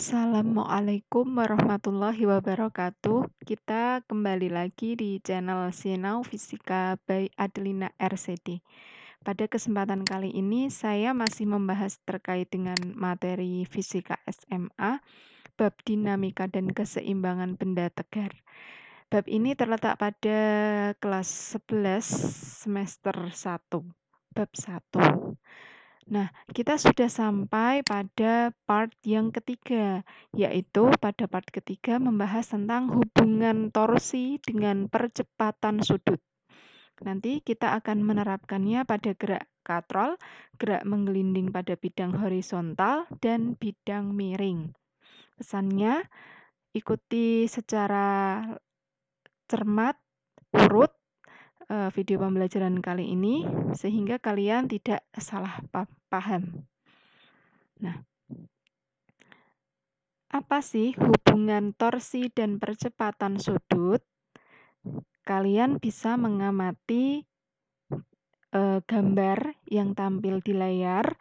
Assalamualaikum warahmatullahi wabarakatuh. Kita kembali lagi di channel Sinau Fisika by Adelina RCD. Pada kesempatan kali ini saya masih membahas terkait dengan materi fisika SMA, bab dinamika dan keseimbangan benda tegar. Bab ini terletak pada kelas 11 semester 1, bab 1. Nah, kita sudah sampai pada part yang ketiga, yaitu pada part ketiga membahas tentang hubungan torsi dengan percepatan sudut. Nanti kita akan menerapkannya pada gerak katrol, gerak menggelinding pada bidang horizontal, dan bidang miring. Pesannya, ikuti secara cermat, urut, video pembelajaran kali ini sehingga kalian tidak salah paham. Nah, apa sih hubungan torsi dan percepatan sudut? Kalian bisa mengamati gambar yang tampil di layar,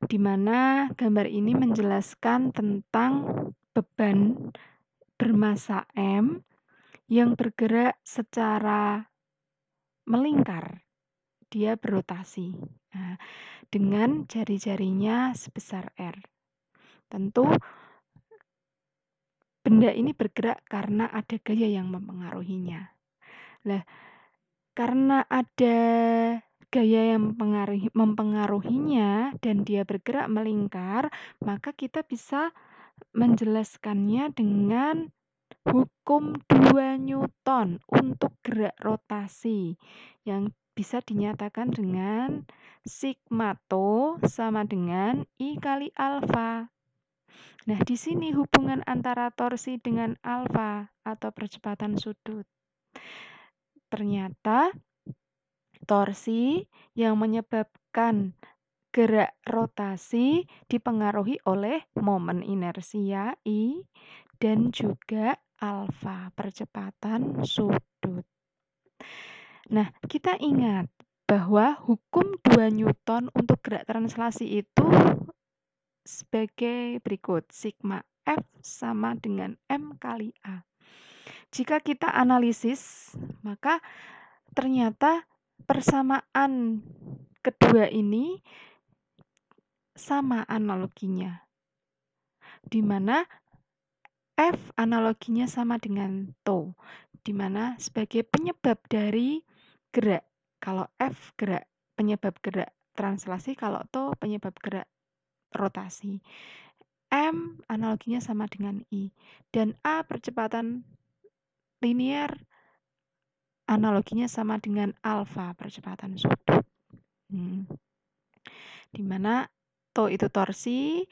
di mana gambar ini menjelaskan tentang beban bermasa M yang bergerak secara melingkar. Dia berotasi dengan jari-jarinya sebesar R. Tentu benda ini bergerak karena ada gaya yang mempengaruhinya. Nah, karena ada gaya yang mempengaruhinya dan dia bergerak melingkar, maka kita bisa menjelaskannya dengan hukum 2 Newton untuk gerak rotasi yang bisa dinyatakan dengan sigma tau sama dengan I kali alfa. Nah, di sini hubungan antara torsi dengan alfa atau percepatan sudut. Ternyata torsi yang menyebabkan gerak rotasi dipengaruhi oleh momen inersia I dan juga alfa, percepatan sudut. Nah, kita ingat bahwa hukum 2 Newton untuk gerak translasi itu sebagai berikut. Sigma F sama dengan M kali A. Jika kita analisis, maka ternyata persamaan kedua ini sama analoginya, di mana F analoginya sama dengan tau, di mana sebagai penyebab dari gerak. Kalau F gerak, penyebab gerak translasi, kalau tau penyebab gerak rotasi. M analoginya sama dengan I. Dan A percepatan linear analoginya sama dengan alfa, percepatan sudut. Di mana tau itu torsi,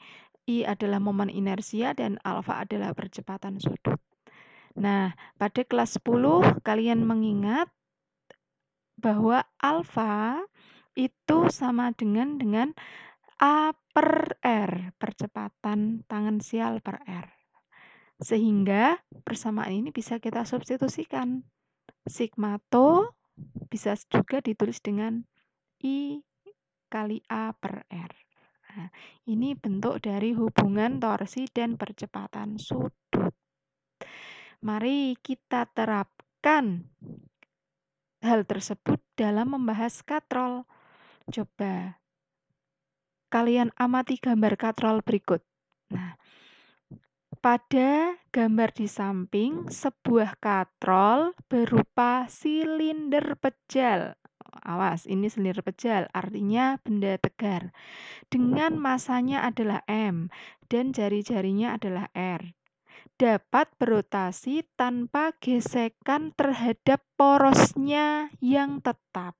I adalah momen inersia, dan alfa adalah percepatan sudut. Nah, pada kelas 10 kalian mengingat bahwa alfa itu sama dengan A per R, percepatan tangensial per R. Sehingga persamaan ini bisa kita substitusikan. Sigma tau bisa juga ditulis dengan I kali A per R. Nah, ini bentuk dari hubungan torsi dan percepatan sudut. Mari kita terapkan hal tersebut dalam membahas katrol. Coba kalian amati gambar katrol berikut. Nah, pada gambar di samping sebuah katrol berupa silinder pejal. Awas, ini silinder pejal, artinya benda tegar. Dengan masanya adalah M dan jari-jarinya adalah R. Dapat berotasi tanpa gesekan terhadap porosnya yang tetap.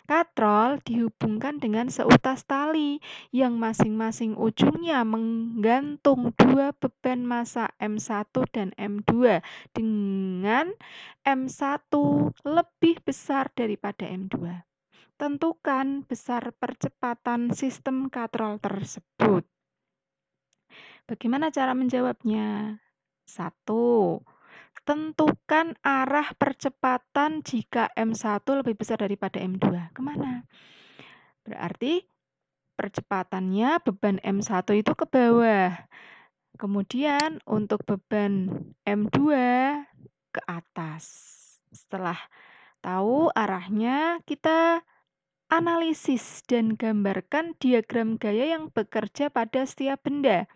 Katrol dihubungkan dengan seutas tali yang masing-masing ujungnya menggantung dua beban massa M1 dan M2 dengan M1 lebih besar daripada M2. Tentukan besar percepatan sistem katrol tersebut. Bagaimana cara menjawabnya? 1. Tentukan arah percepatan jika M1 lebih besar daripada M2. Kemana? Berarti percepatannya beban M1 itu ke bawah. Kemudian untuk beban M2 ke atas. Setelah tahu arahnya, kita analisis dan gambarkan diagram gaya yang bekerja pada setiap benda.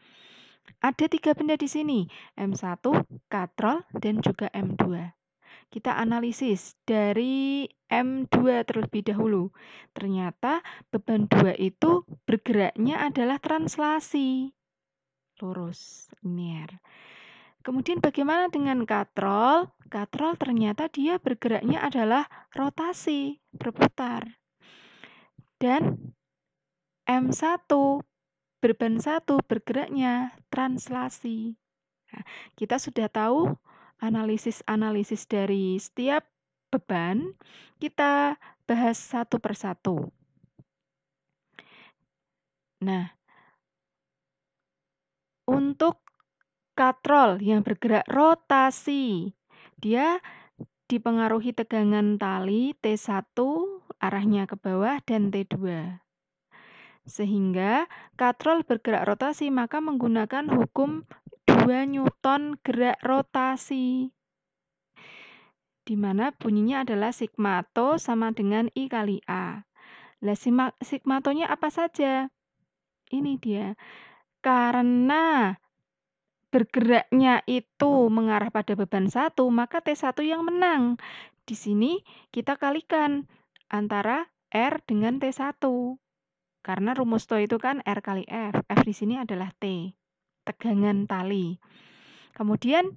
Ada 3 benda di sini, M1, katrol, dan juga M2. Kita analisis dari M2 terlebih dahulu. Ternyata beban 2 itu bergeraknya adalah translasi. Lurus, linear. Kemudian bagaimana dengan katrol? Katrol ternyata dia bergeraknya adalah rotasi, berputar. Dan M1, beban 1 bergeraknya translasi. Nah, kita sudah tahu analisis-analisis dari setiap beban, kita bahas satu persatu. Nah, untuk katrol yang bergerak rotasi, dia dipengaruhi tegangan tali T1 arahnya ke bawah dan T2. Sehingga katrol bergerak rotasi maka menggunakan hukum 2 Newton gerak rotasi. Di mana bunyinya adalah sigmato sama dengan I kali A. Lah sigmatonya apa saja? Ini dia. Karena bergeraknya itu mengarah pada beban 1, maka T1 yang menang. Di sini kita kalikan antara R dengan T1. Karena rumus TO itu kan R kali F. F di sini adalah T, tegangan tali. Kemudian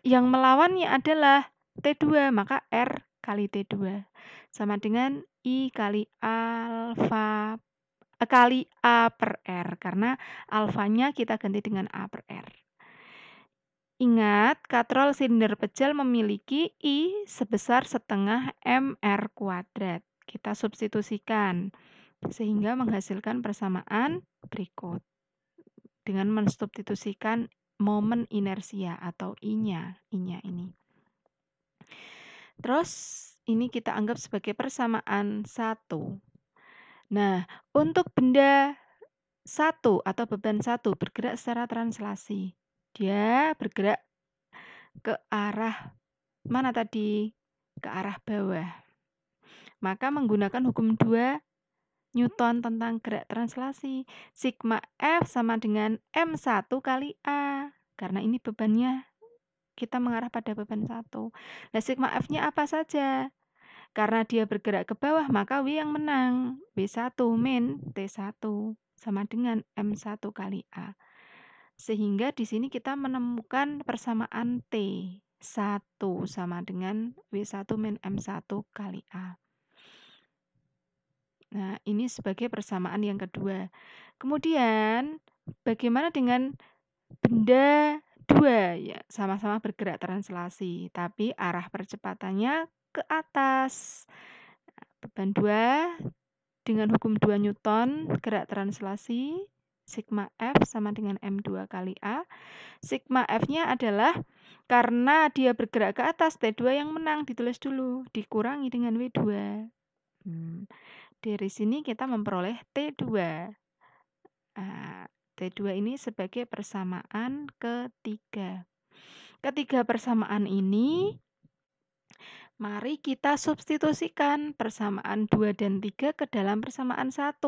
yang melawannya adalah T2, maka R kali T2 sama dengan I kali alfa kali A per R, karena alfanya kita ganti dengan A per R. Ingat, katrol silinder pejal memiliki I sebesar setengah MR kuadrat. Kita substitusikan sehingga menghasilkan persamaan berikut. Dengan mensubstitusikan momen inersia atau I-nya ini. Terus ini kita anggap sebagai persamaan 1. Nah, untuk benda 1 atau beban 1 bergerak secara translasi. Dia bergerak ke arah mana tadi? Ke arah bawah. Maka menggunakan hukum 2 Newton tentang gerak translasi. Sigma F sama dengan M1 kali A. Karena ini bebannya kita mengarah pada beban 1. Nah, sigma F-nya apa saja? Karena dia bergerak ke bawah, maka W yang menang. W1 min T1 sama dengan M1 kali A. Sehingga di sini kita menemukan persamaan T1 sama dengan W1 min M1 kali A. Nah, ini sebagai persamaan yang kedua. Kemudian, bagaimana dengan benda 2? Ya, sama-sama bergerak translasi, tapi arah percepatannya ke atas. Beban 2 dengan hukum 2 Newton gerak translasi, sigma F sama dengan M2 kali A. Sigma F-nya adalah karena dia bergerak ke atas, T2 yang menang, ditulis dulu, dikurangi dengan W2. Dari sini kita memperoleh T2. T2 ini sebagai persamaan ketiga. Ketiga persamaan ini, mari kita substitusikan persamaan 2 dan 3 ke dalam persamaan 1.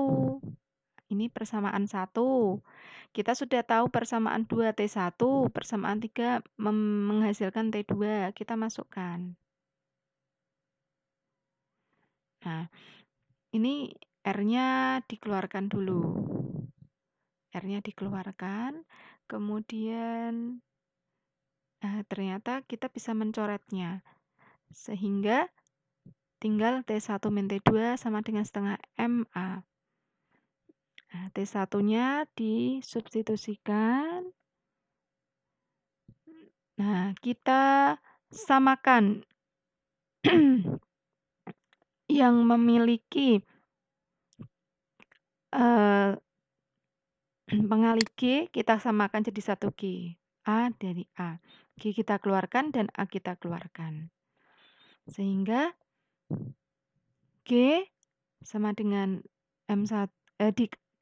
Ini persamaan 1. Kita sudah tahu persamaan 2 T1, persamaan 3 menghasilkan T2. Kita masukkan. Nah, ini R-nya dikeluarkan dulu. R-nya dikeluarkan, kemudian ternyata kita bisa mencoretnya. Sehingga tinggal T1 min T2 sama dengan setengah MA. Nah, T1-nya disubstitusikan. Nah, kita samakan yang memiliki pengali G, kita samakan jadi 1G. A dari A. G kita keluarkan dan A kita keluarkan. Sehingga G sama dengan M1,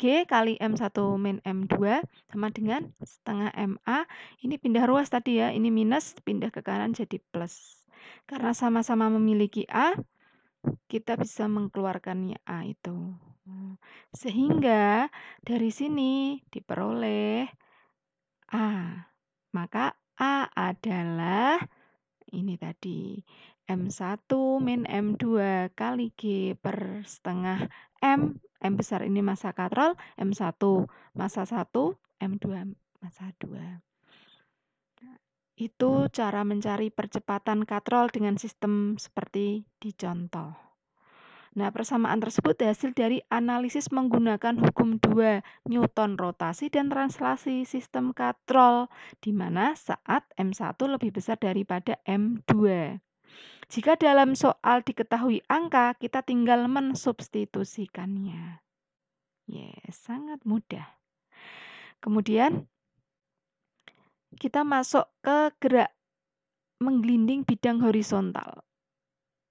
G kali M1 min M2 sama dengan setengah MA. Ini pindah ruas tadi ya, ini minus, pindah ke kanan jadi plus. Karena sama-sama memiliki A, kita bisa mengeluarkannya A itu. Sehingga dari sini diperoleh A. Maka A adalah ini tadi M1 min M2 kali G per setengah M. M besar ini massa katrol, M1 massa 1, M2 massa 2. Itu cara mencari percepatan katrol dengan sistem seperti di contoh. Nah, persamaan tersebut hasil dari analisis menggunakan hukum 2 Newton rotasi dan translasi sistem katrol, di mana saat M1 lebih besar daripada M2. Jika dalam soal diketahui angka, kita tinggal mensubstitusikannya. Sangat mudah. Kemudian, kita masuk ke gerak menggelinding bidang horizontal.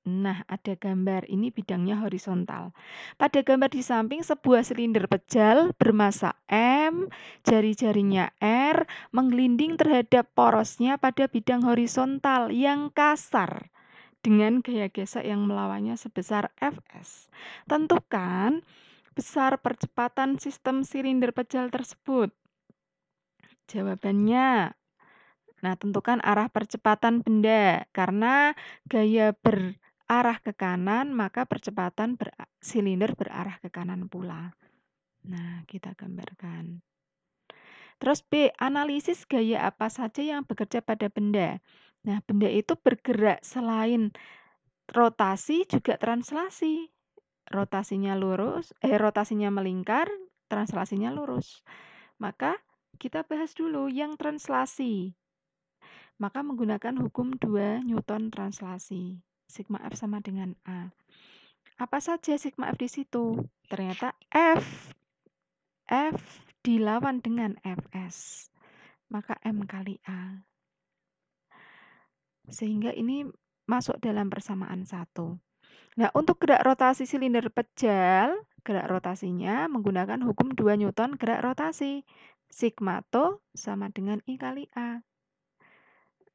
Nah, ada gambar, ini bidangnya horizontal. Pada gambar di samping, sebuah silinder pejal bermassa M, jari-jarinya R, menggelinding terhadap porosnya pada bidang horizontal yang kasar dengan gaya gesek yang melawannya sebesar Fs. Tentukan besar percepatan sistem silinder pejal tersebut. Jawabannya, nah, tentukan arah percepatan benda. Karena gaya berarah ke kanan, maka percepatan silinder berarah ke kanan pula. Nah, kita gambarkan. Terus B, analisis gaya apa saja yang bekerja pada benda. Nah, benda itu bergerak selain rotasi juga translasi. Rotasinya melingkar, translasinya lurus. Maka kita bahas dulu yang translasi. Maka menggunakan hukum 2 Newton translasi. Sigma F sama dengan A. Apa saja sigma F di situ? Ternyata F dilawan dengan Fs. Maka M kali A. Sehingga ini masuk dalam persamaan 1. Nah, untuk gerak rotasi silinder pejal, gerak rotasinya menggunakan hukum 2 Newton gerak rotasi. Sigma to sama dengan I kali A.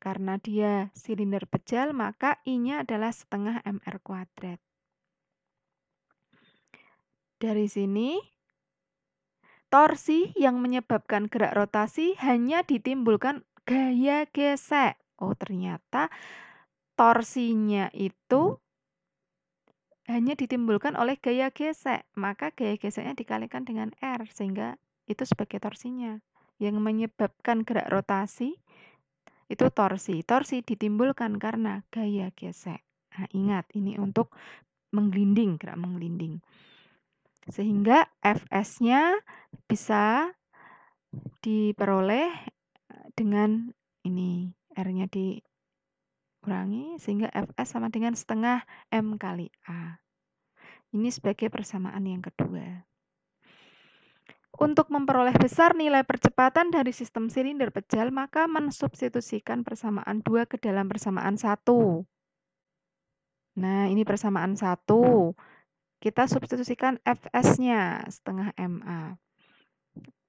Karena dia silinder pejal, maka I-nya adalah setengah mr kuadrat. Dari sini, torsi yang menyebabkan gerak rotasi hanya ditimbulkan gaya gesek. Oh, ternyata torsinya itu hanya ditimbulkan oleh gaya gesek. Maka gaya geseknya dikalikan dengan R, sehingga itu sebagai torsinya. Yang menyebabkan gerak rotasi itu torsi. Torsi ditimbulkan karena gaya gesek. Nah, ingat, ini untuk menggelinding, gerak menggelinding. Sehingga Fs-nya bisa diperoleh dengan ini, R-nya dikurangi, sehingga Fs sama dengan setengah M kali A. Ini sebagai persamaan yang kedua. Untuk memperoleh besar nilai percepatan dari sistem silinder pejal, maka mensubstitusikan persamaan 2 ke dalam persamaan 1. Nah, ini persamaan 1. Kita substitusikan Fs-nya setengah MA.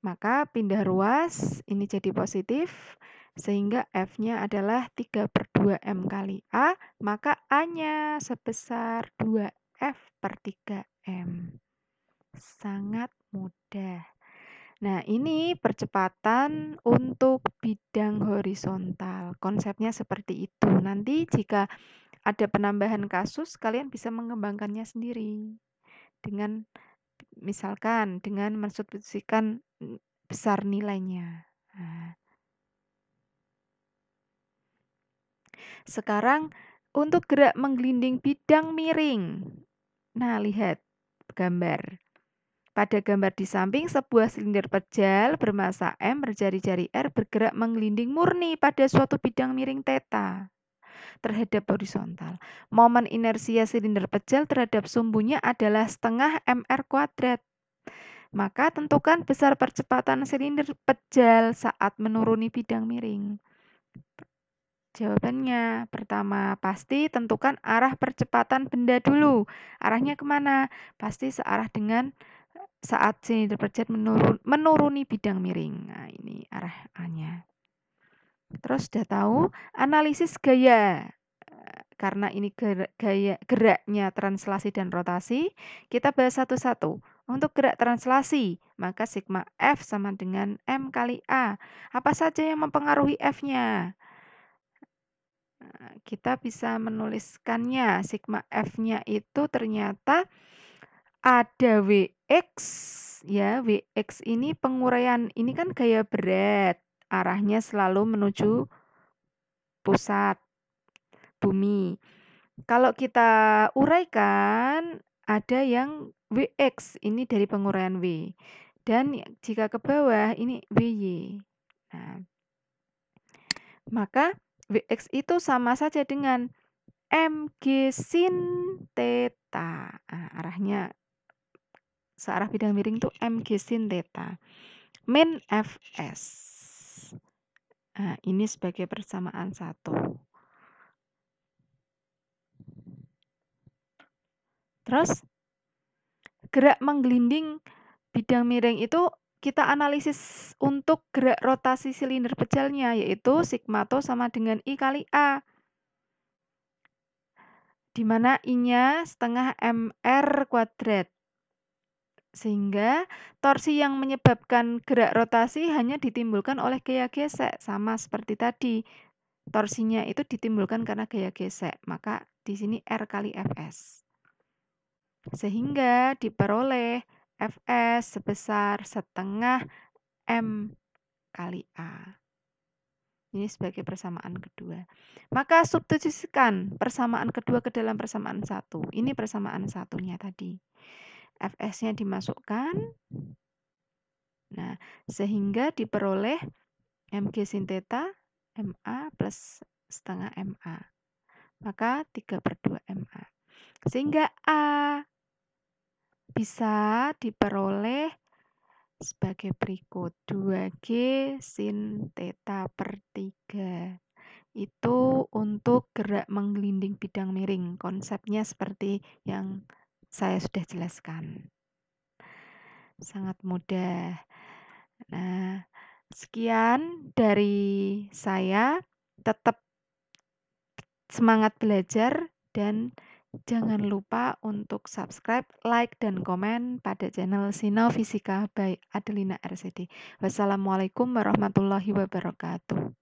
Maka pindah ruas, ini jadi positif, sehingga F-nya adalah 3/2 M kali A, maka A-nya sebesar 2F per 3M. Sangat mudah. Nah, ini percepatan untuk bidang horizontal. Konsepnya seperti itu. Nanti jika ada penambahan kasus, kalian bisa mengembangkannya sendiri. Dengan misalkan dengan mensubstitusikan besar nilainya. Nah. Sekarang untuk gerak menggelinding bidang miring. Nah, lihat gambar. Pada gambar di samping, sebuah silinder pejal bermassa M berjari-jari R bergerak menggelinding murni pada suatu bidang miring θ terhadap horizontal. Momen inersia silinder pejal terhadap sumbunya adalah setengah mr kuadrat. Maka tentukan besar percepatan silinder pejal saat menuruni bidang miring. Jawabannya, pertama, pasti tentukan arah percepatan benda dulu. Arahnya kemana? Pasti searah dengan saat silinder berjet menuruni bidang miring. Nah, ini arah A-nya. Terus sudah tahu analisis gaya. Karena ini geraknya translasi dan rotasi, kita bahas satu-satu. Untuk gerak translasi, maka sigma F sama dengan M kali A. Apa saja yang mempengaruhi F-nya? Nah, kita bisa menuliskannya. Sigma F-nya itu ternyata ada Wx, ya. Wx ini penguraian, ini kan gaya berat. Arahnya selalu menuju pusat bumi. Kalau kita uraikan, ada yang Wx, ini dari penguraian W. Dan jika ke bawah, ini Wy. Nah, maka Wx itu sama saja dengan Mg sin theta. Nah, arahnya searah bidang miring itu Mg sin theta. Min Fs. Nah, ini sebagai persamaan satu. Terus, gerak menggelinding bidang miring itu kita analisis untuk gerak rotasi silinder pejalnya, yaitu sigma tau sama dengan I kali A. Di mana I-nya setengah mr kuadrat. Sehingga torsi yang menyebabkan gerak rotasi hanya ditimbulkan oleh gaya gesek, sama seperti tadi. Torsinya itu ditimbulkan karena gaya gesek, maka di sini R kali Fs. Sehingga diperoleh Fs sebesar setengah M kali A. Ini sebagai persamaan kedua. Maka substitusikan persamaan kedua ke dalam persamaan satu. Ini persamaan satunya tadi. Fs-nya dimasukkan. Nah, sehingga diperoleh Mg sin theta MA plus setengah MA. Maka 3/2 MA. Sehingga A bisa diperoleh sebagai berikut. 2G sin theta per 3. Itu untuk gerak menggelinding bidang miring. Konsepnya seperti yang saya sudah jelaskan. Sangat mudah. Nah, sekian dari saya. Tetap semangat belajar dan jangan lupa untuk subscribe, like, dan komen pada channel Sinau Fisika by Adelina RCD. Wassalamualaikum warahmatullahi wabarakatuh.